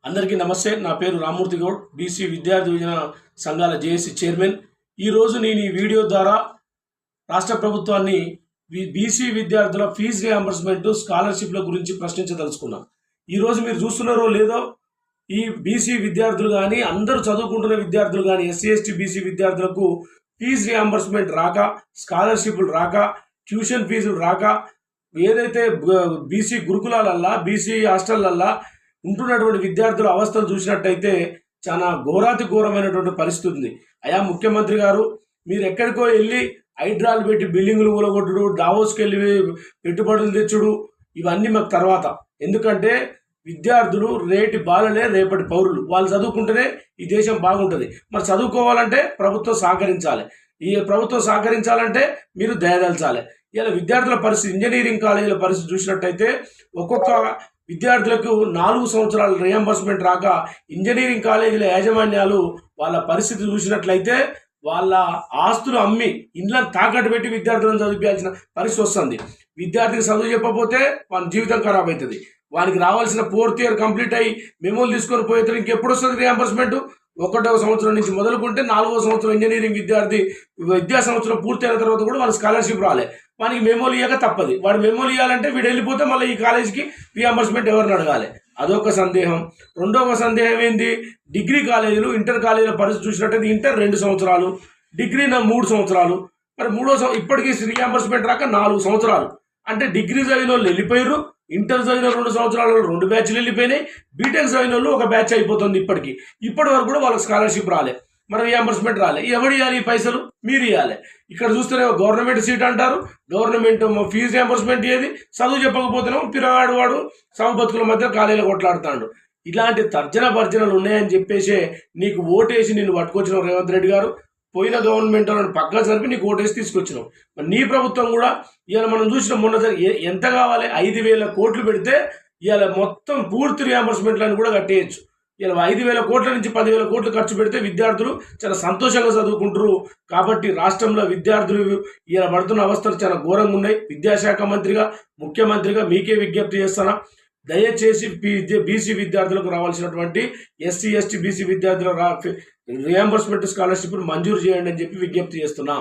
అందరికీ నమస్తే. నా పేరు రామ్మూర్తి గౌడ్, బీసీ విద్యార్థి విభజన సంఘాల జేఏసీ చైర్మన్. ఈరోజు నేను ఈ వీడియో ద్వారా రాష్ట్ర ప్రభుత్వాన్ని బీసీ విద్యార్థుల ఫీజు రియంబర్స్మెంట్ స్కాలర్షిప్ల గురించి ప్రశ్నించదలుచుకున్నాను. ఈరోజు మీరు చూస్తున్నారో లేదో, ఈ బీసీ విద్యార్థులు కానీ అందరూ చదువుకుంటున్న విద్యార్థులు కానీ ఎస్సీ ఎస్టీ బీసీ విద్యార్థులకు ఫీజు రియంబర్స్మెంట్ రాక, స్కాలర్షిప్లు రాక, ట్యూషన్ ఫీజులు రాక, ఏదైతే బీసీ గురుకులాలల్లా బీసీ హాస్టళ్ళల్లా ఉంటున్నటువంటి విద్యార్థుల అవస్థలు చూసినట్టయితే చాలా ఘోరాతి ఘోరమైనటువంటి పరిస్థితి ఉంది. అయా ముఖ్యమంత్రి గారు, మీరు ఎక్కడికో వెళ్ళి హైడ్రాలు పెట్టి బిల్డింగులు కూలగొట్టుడు, డావోస్కి వెళ్ళి పెట్టుబడులు తెచ్చుడు, ఇవన్నీ మాకు తర్వాత. ఎందుకంటే విద్యార్థులు రేటి బాలలే రేపటి పౌరులు. వాళ్ళు చదువుకుంటేనే ఈ దేశం బాగుంటుంది. మరి చదువుకోవాలంటే ప్రభుత్వం సహకరించాలి. ఈ ప్రభుత్వం సహకరించాలంటే మీరు దయదలచాలి. ఇలా విద్యార్థుల పరిస్థితి, ఇంజనీరింగ్ కాలేజీల పరిస్థితి చూసినట్టయితే ఒక్కొక్క విద్యార్థులకు 4 సంవత్సరాల రియంబర్స్మెంట్ రాక ఇంజనీరింగ్ కాలేజీల యాజమాన్యాలు వాళ్ళ పరిస్థితి చూసినట్లయితే వాళ్ళ ఆస్తులు అమ్మి ఇండ్లను తాకట్టు పెట్టి విద్యార్థులను చదివించాల్సిన పరిస్థితి వస్తుంది. విద్యార్థికి చదువు చెప్పకపోతే వాళ్ళ జీవితం ఖరాబ్ అవుతుంది. వానికి రావాల్సిన 4th ఇయర్ కంప్లీట్ అయ్యి మెమోలు తీసుకొని పోతే ఇంకెప్పుడు వస్తుంది రియంబర్స్మెంట్? 1వ సంవత్సరం నుంచి మొదలుకుంటే 4వ సంవత్సరం ఇంజనీరింగ్ విద్యార్థి విద్యా సంవత్సరం పూర్తయిన తర్వాత కూడా వాళ్ళకి స్కాలర్షిప్ రాలే. వానికి మెమోలు ఇవ్వక తప్పదు. వాడు మెమోలు ఇవ్వాలంటే వీడు వెళ్ళిపోతే మళ్ళీ ఈ కాలేజీకి రియంబర్స్మెంట్ ఎవరిని అడగాలి? అదొక సందేహం. రెండవ సందేహం ఏంటి? డిగ్రీ కాలేజీలు, ఇంటర్ కాలేజీల పరిస్థితి చూసినట్టయితే ఇంటర్ 2 సంవత్సరాలు, డిగ్రీ 3 సంవత్సరాలు. మరి ఇప్పటికీ రియంబర్స్మెంట్ రాక 4 సంవత్సరాలు. అంటే డిగ్రీ చదివిన వాళ్ళు వెళ్ళిపోయారు, ఇంటర్ చదివిన 2 సంవత్సరాలు 2 బ్యాచ్లు వెళ్ళిపోయినాయి, బీటెక్ చదివిన వాళ్ళు 1 బ్యాచ్ అయిపోతుంది. ఇప్పటి వరకు కూడా వాళ్ళకి స్కాలర్షిప్ రాలే, మరి రియంబర్స్మెంట్ రాలే. ఎవరు ఇవ్వాలి ఈ పైసలు? మీరు ఇవ్వాలి. ఇక్కడ చూస్తేనే గవర్నమెంట్ సీట్ అంటారు, గవర్నమెంట్ ఫీజు రియంబర్స్మెంట్ ఏది? చదువు చెప్పకపోతేనేమో పిరగాడు వాడు సమ బతుకుల మధ్య కాలేజీలో కొట్లాడుతాడు. ఇలాంటి తర్జనభర్జనలు ఉన్నాయని చెప్పేసే నీకు ఓటేసి నిన్ను పట్టుకొచ్చిన రేవంత్ రెడ్డి గారు. పోయిన గవర్నమెంట్ వాళ్ళని పక్కన జరిపి నీకు ఓటేసి తీసుకొచ్చినావు. మరి నీ ప్రభుత్వం కూడా ఇవాళ మనం చూసిన మొన్న ఎంత కావాలి? 5,000 కోట్లు పెడితే ఇవాళ మొత్తం పూర్తి రియంబర్స్మెంట్లను కూడా కట్టేయచ్చు. ఇలా 5,000 కోట్ల నుంచి 10,000 కోట్లు ఖర్చు పెడితే విద్యార్థులు చాలా సంతోషంగా చదువుకుంటారు. కాబట్టి రాష్ట్రంలో విద్యార్థులు ఇలా పడుతున్న అవస్థలు చాలా ఘోరంగా ఉన్నాయి. విద్యాశాఖ మంత్రిగా, ముఖ్యమంత్రిగా మీకే విజ్ఞప్తి చేస్తున్నా, దయచేసి బీసీ విద్యార్థులకు రావాల్సినటువంటి ఎస్సీ ఎస్టీ బీసీ విద్యార్థుల రియంబర్స్మెంట్ స్కాలర్షిప్ను మంజూరు చేయండి అని చెప్పి విజ్ఞప్తి చేస్తున్నా.